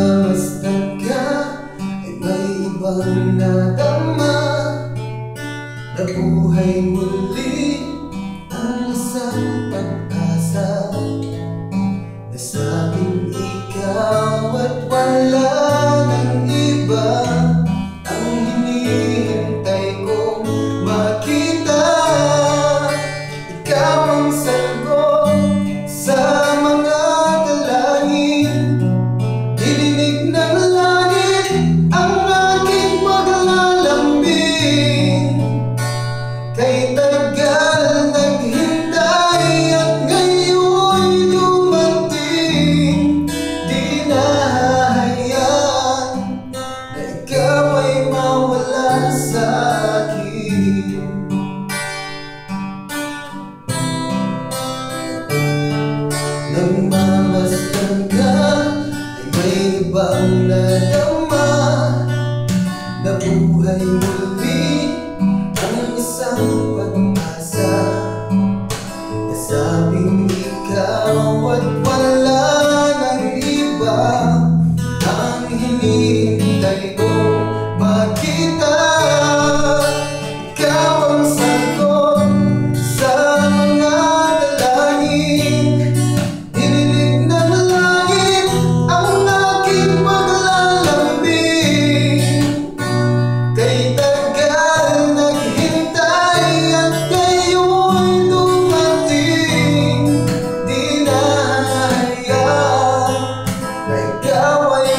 nagmamasdan ka ay may ibang nadama na buhay muli ang isang pag-asa. Nasabing ikaw at wala ng iba ang hinihintay kong makita. Ikaw ang sagot sa mga dalangin, dininig ng langit ang aking paglalambing. Kay tagal naghintay at ngayon'y dumating, di na hahayaan na ikaw ay mawala sa akin. Nagmamasdan ka ay may ibang nadama na buhay muli ang isang pag-asa. Nasabing ikaw at wala ng iba ang hinihintay kong makita. Ikaw ang sagot sa mga dalangin, dininig ng langit ang aking paglalambing. Kay tagal naghintay at ngayon'y dumating, di na hahayaan na ikaw ay